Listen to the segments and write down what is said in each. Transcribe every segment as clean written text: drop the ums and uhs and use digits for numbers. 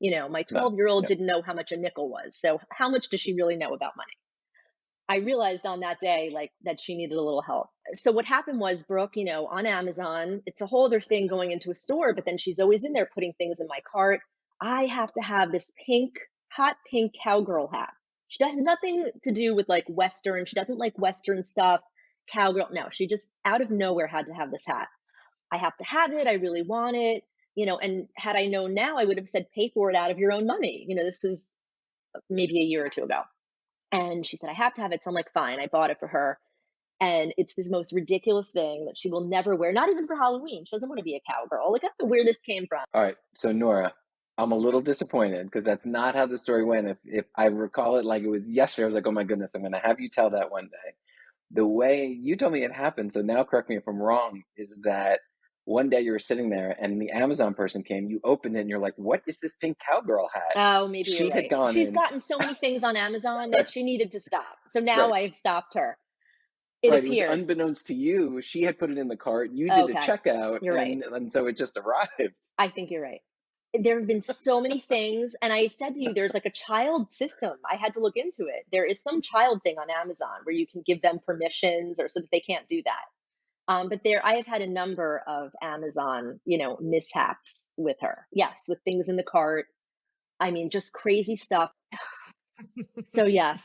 My No. 12-year-old Yeah. didn't know how much a nickel was. So how much does she really know about money? I realized on that day, like, that she needed a little help. So what happened was Brooke, on Amazon, it's a whole other thing going into a store, but then she's always in there putting things in my cart. I have to have this hot pink cowgirl hat. She has nothing to do with like Western. She doesn't like Western stuff. Cowgirl. No, she just out of nowhere had to have this hat. I have to have it. I really want it. And had I known now, I would have said, pay for it out of your own money. This was maybe a year or two ago. And she said, I have to have it. So I'm like, fine. I bought it for her. And it's this most ridiculous thing that she will never wear, not even for Halloween. She doesn't want to be a cowgirl. Like, I don't know where this came from. All right. So Nora, I'm a little disappointed because that's not how the story went. If I recall it like it was yesterday, I was like, oh my goodness, I'm going to have you tell that one day. The way you told me it happened, so now correct me if I'm wrong, is that one day you were sitting there and the Amazon person came, you opened it and you're like, what is this pink cowgirl hat? Oh, maybe you're She had right. gone She's in, gotten so many things on Amazon that she needed to stop. So now right, I've stopped her. It right. It was appeared. unbeknownst to you. She had put it in the cart. You did a Okay. checkout You're right. and so it just arrived. I think you're right. There have been so many things. And I said to you, there's like a child system. I had to look into it. There is some child thing on Amazon where you can give them permissions or so that they can't do that. But I have had a number of Amazon, mishaps with her. Yes, with things in the cart. I mean, just crazy stuff. So yes,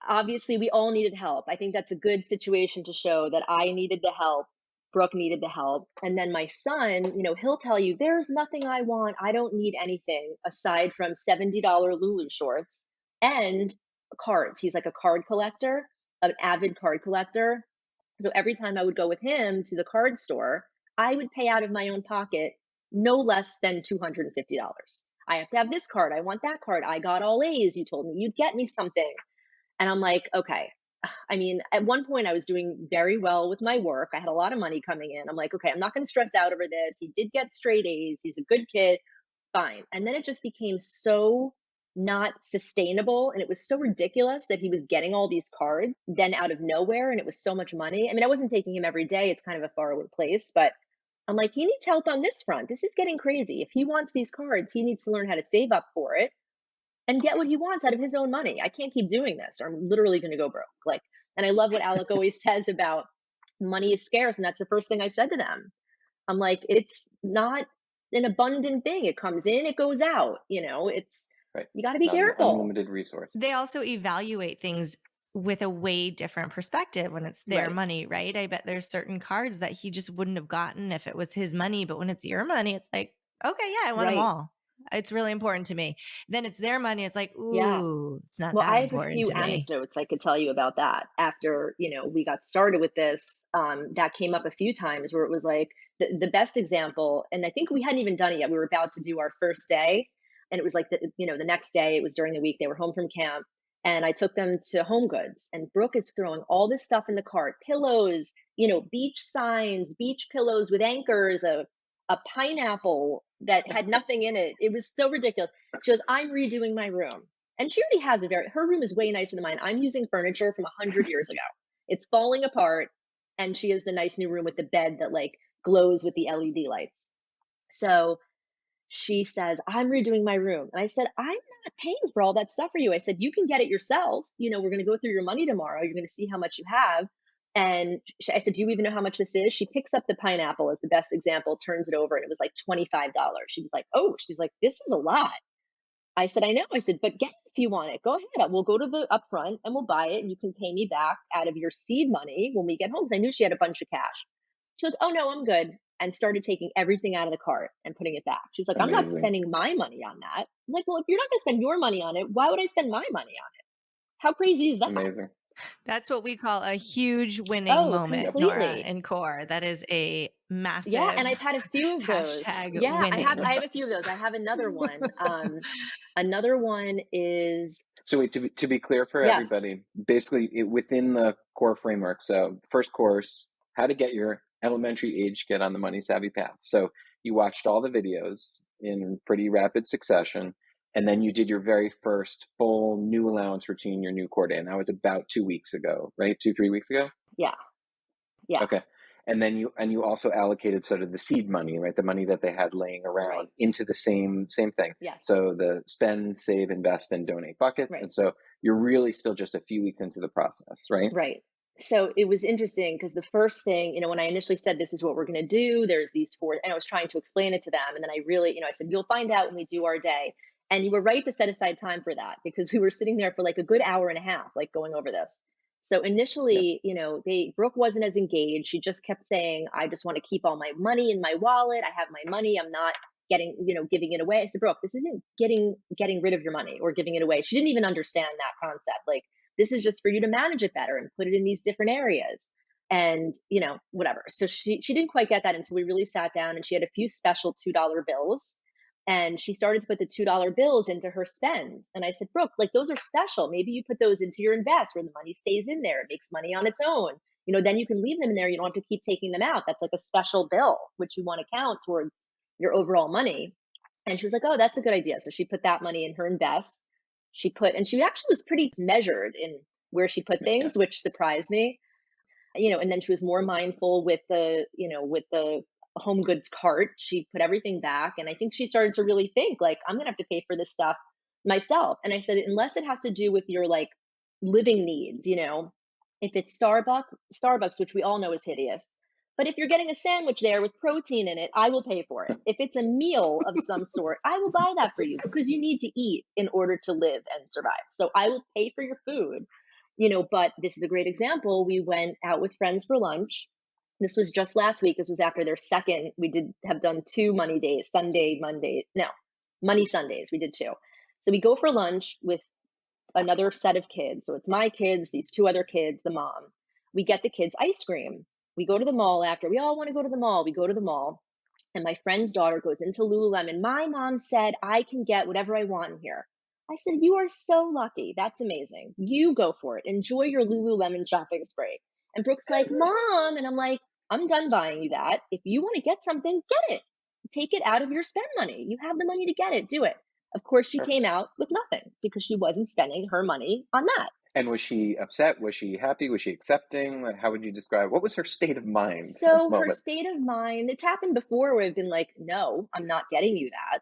obviously we all needed help. I think that's a good situation to show that I needed the help, Brooke needed the help. And then my son, he'll tell you, there's nothing I want. I don't need anything aside from $70 Lulu shorts and cards. He's like a card collector, an avid card collector. So every time I would go with him to the card store, I would pay out of my own pocket no less than $250. I have to have this card. I want that card. I got all A's. You told me you'd get me something. And I'm like, okay. I mean, at one point I was doing very well with my work. I had a lot of money coming in. I'm like, okay, I'm not going to stress out over this. He did get straight A's. He's a good kid. Fine. And then it just became so not sustainable. And it was so ridiculous that he was getting all these cards then out of nowhere. And it was so much money. I mean, I wasn't taking him every day. It's kind of a faraway place, but I'm like, he needs help on this front. This is getting crazy. If he wants these cards, he needs to learn how to save up for it and get what he wants out of his own money. I can't keep doing this or I'm literally going to go broke. Like, and I love what Alec always says about money is scarce. And that's the first thing I said to them. I'm like, it's not an abundant thing. It comes in, it goes out. Right. You got to It's be not an careful. unlimited resource. They also evaluate things with a way different perspective when it's their Right. money, right? I bet there's certain cards that he just wouldn't have gotten if it was his money. But when it's your money, it's like, okay, yeah, I want them Right. all. It's really important to me. Then it's their money. It's like, Yeah. ooh, it's not Well, that I have a important few to me. anecdotes I could tell you about that. After, we got started with this, that came up a few times where it was like the best example. And I think we hadn't even done it yet. We were about to do our first day. And it was like, the next day, it was during the week. They were home from camp. And I took them to Home Goods. And Brooke is throwing all this stuff in the cart, pillows, beach signs, beach pillows with anchors, a pineapple that had nothing in it. It was so ridiculous. She goes, I'm redoing my room. And she already has her room is way nicer than mine. I'm using furniture from 100 years ago. It's falling apart. And she has the nice new room with the bed that like glows with the LED lights. So she says, I'm redoing my room. And I said, I'm not paying for all that stuff for you. I said, you can get it yourself. We're going to go through your money tomorrow. You're going to see how much you have. And I said, do you even know how much this is? She picks up the pineapple as the best example, turns it over, and it was like $25. She was like, oh, she's like, this is a lot. I said, I know. I said, but get it if you want it. Go ahead. We'll go to the upfront and we'll buy it and you can pay me back out of your seed money when we get home. Because I knew she had a bunch of cash. She goes, oh no, I'm good. And started taking everything out of the cart and putting it back. She was like, I'm not Amazing. spending my money on that. I'm like, well, if you're not going to spend your money on it, why would I spend my money on it? How crazy is that? Amazing. That's what we call a huge winning Oh, moment, Nora, completely. in COR. That is a Yeah, and massive I've had a few of those. hashtag Yeah, I have winning. I have a few of those. I have another one. Another one is So wait, to be clear for yes. everybody, basically within the core framework. So first course, how to get your elementary age kid on the money savvy path. So you watched all the videos in pretty rapid succession, and then you did your very first full new allowance routine, your new core day, and that was about 2 weeks ago, right? 3 weeks ago. Yeah. Yeah. Okay. And you also allocated sort of the seed money, right? The money that they had laying around Right. into the same thing. Yes. So the spend, save, invest, and donate buckets. Right. And so you're really still just a few weeks into the process, right? Right. So it was interesting because the first thing, when I initially said, this is what we're going to do, there's these four, and I was trying to explain it to them. And then I really, I said, you'll find out when we do our day. And you were right to set aside time for that because we were sitting there for like a good hour and a half, like going over this. So Yep. initially, Brooke wasn't as engaged. She just kept saying, I just want to keep all my money in my wallet. I have my money. I'm not getting, giving it away. I said, Brooke, this isn't getting rid of your money or giving it away. She didn't even understand that concept. Like, this is just for you to manage it better and put it in these different areas and whatever. So she didn't quite get that until we really sat down, and she had a few special $2 bills, and she started to put the $2 bills into her spend. And I said, Brooke, like, those are special, maybe you put those into your invest where the money stays in there, it makes money on its own. Then you can leave them in there, you don't have to keep taking them out. That's like a special bill which you want to count towards your overall money. And she was like, oh, that's a good idea. So she put that money in her invest. And she actually was pretty measured in where she put Yeah. things, which surprised me. And then she was more mindful with the home goods cart. She put everything back. And I think she started to really think, like, I'm going to have to pay for this stuff myself. And I said, unless it has to do with your like living needs, if it's Starbucks, which we all know is hideous. But if you're getting a sandwich there with protein in it, I will pay for it. If it's a meal of some sort, I will buy that for you because you need to eat in order to live and survive. So I will pay for your food. But this is a great example. We went out with friends for lunch. This was just last week. This was after their second. We did have done 2 money days, Sunday, Monday. No, money Sundays. We did two. So we go for lunch with another set of kids. So it's my kids, these two other kids, the mom. We get the kids ice cream. We go to the mall after. We all want to go to the mall. We go to the mall. And my friend's daughter goes into Lululemon. My mom said, I can get whatever I want in here. I said, you are so lucky. That's amazing. You go for it. Enjoy your Lululemon shopping spree. And Brooke's like, Mom. And I'm like, I'm done buying you that. If you want to get something, get it. Take it out of your spend money. You have the money to get it. Do it. Of course, she Perfect. came out with nothing because she wasn't spending her money on that. And was she upset? Was she happy? Was she accepting? How would you describe, what was her state of mind at the So her moment? state of mind, it's happened before where I've been like, no, I'm not getting you that.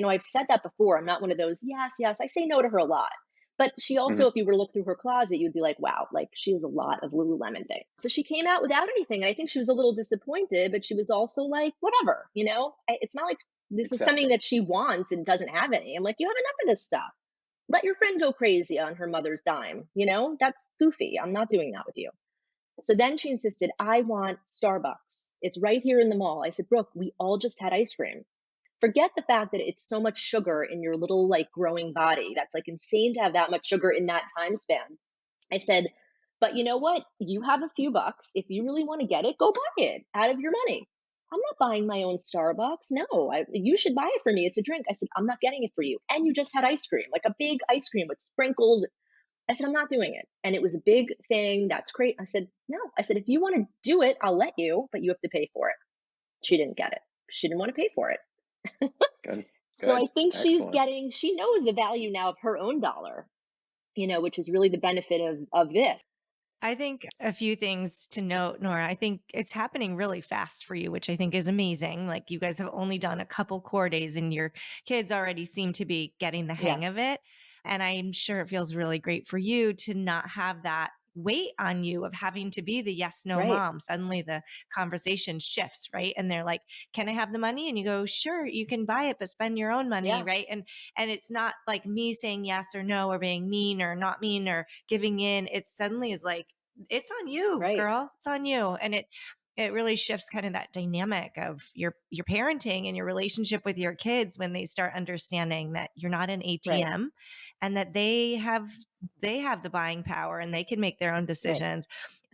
I've said that before. I'm not one of those, yes, yes. I say no to her a lot. But she also, Mhm. if you were to look through her closet, you'd be like, wow, like she has a lot of Lululemon things. So she came out without anything. And I think she was a little disappointed, but she was also like, whatever, it's not like this is something Accepting. that she wants and doesn't have any. I'm like, you have enough of this stuff. Let your friend go crazy on her mother's dime. That's goofy. I'm not doing that with you. So then she insisted, I want Starbucks. It's right here in the mall. I said, Brooke, we all just had ice cream. Forget the fact that it's so much sugar in your little like growing body. That's like insane to have that much sugar in that time span. I said, but you know what? You have a few bucks. If you really want to get it, go buy it out of your money. I'm not buying my own Starbucks. No, you should buy it for me. It's a drink. I said, I'm not getting it for you. And you just had ice cream, like a big ice cream with sprinkles. I said, I'm not doing it. And it was a big thing. That's great. I said, no. I said, if you want to do it, I'll let you, but you have to pay for it. She didn't get it. She didn't want to pay for it. Good. So I Good. think Excellent. she knows the value now of her own dollar, which is really the benefit of this. I think a few things to note, Nora. I think it's happening really fast for you, which I think is amazing. Like you guys have only done a couple core days and your kids already seem to be getting the hang of Yes. it. And I'm sure it feels really great for you to not have that weight on you of having to be the yes, no Right. mom. Suddenly the conversation shifts, right? And they're like, can I have the money? And you go, sure, you can buy it, but spend your own money, Yeah. right? And it's not like me saying yes or no or being mean or not mean or giving in. It suddenly is like, it's on you, Right. girl. It's on you. And it really shifts kind of that dynamic of your parenting and your relationship with your kids when they start understanding that you're not an Right. ATM and that they have the buying power and they can make their own Right. decisions.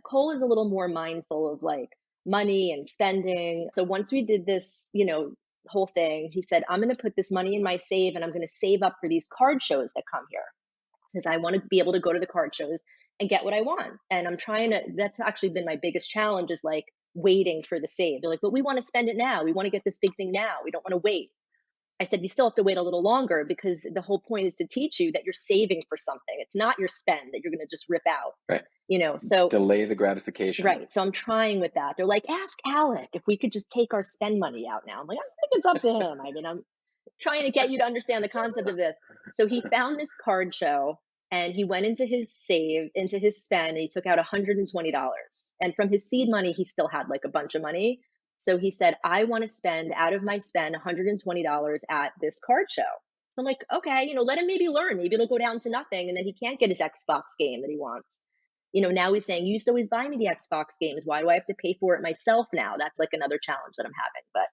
Cole is a little more mindful of like money and spending. So once we did this, whole thing, he said, I'm going to put this money in my save and I'm going to save up for these card shows that come here because I want to be able to go to the card shows and get what I want. And I'm trying to, that's actually been my biggest challenge is like waiting for the save. They're like, but we want to spend it now. We want to get this big thing now. We don't want to wait. I said, you still have to wait a little longer because the whole point is to teach you that you're saving for something. It's not your spend that you're going to just rip out, Right. So Delay the gratification. right. So I'm trying with that. They're like, ask Alec if we could just take our spend money out now. I'm like, I think it's up to him. I mean, I'm trying to get you to understand the concept of this. So he found this card show and he went into his save, into his spend, and he took out $120. And from his seed money, he still had like a bunch of money. So he said, I want to spend out of my spend $120 at this card show. So I'm like, okay, let him maybe learn. Maybe it'll go down to nothing. And then he can't get his Xbox game that he wants. Now he's saying, you used to always buy me the Xbox games. Why do I have to pay for it myself now? That's like another challenge that I'm having. But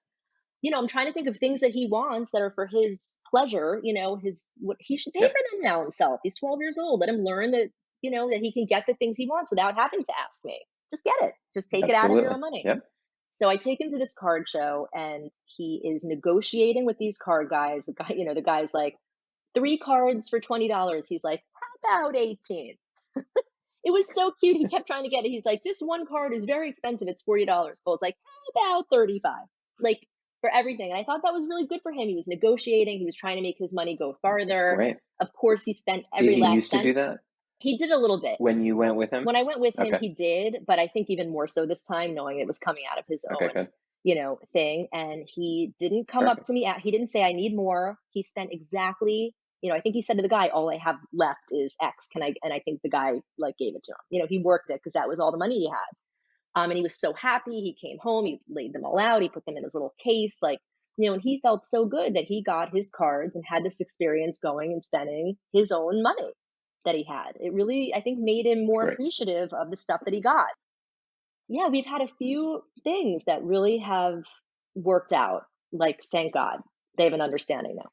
I'm trying to think of things that he wants that are for his pleasure, his what he should pay Yep. for them now himself. He's 12 years old. Let him learn that, that he can get the things he wants without having to ask me. Just get it. Just take it out of your Absolutely. own money. Yep. So I take him to this card show and he is negotiating with these card guys. The guy's like, 3 cards for $20. He's like, how about 18? It was so cute. He kept trying to get it. He's like, this one card is very expensive. It's $40. Cole's like, how about 35? Like, for everything. And I thought that was really good for him. He was negotiating. He was trying to make his money go That's farther. great. Of course, he spent Did every he last used to cent. do that He did a little bit. when you went with him? When I went with him, Okay. he did, but I think even more so this time, knowing it was coming out of his Okay, own, good. thing. And he didn't come up Perfect. to me. He didn't say, I need more. He spent exactly, I think he said to the guy, all I have left is X. And I think the guy like gave it to him. He worked it because that was all the money he had. And he was so happy. He came home, he laid them all out, he put them in his little case, and he felt so good that he got his cards and had this experience going and spending his own money that he had. It really, I think, made him That's more great. appreciative of the stuff that he got. Yeah, we've had a few things that really have worked out. Like, thank God they have an understanding now.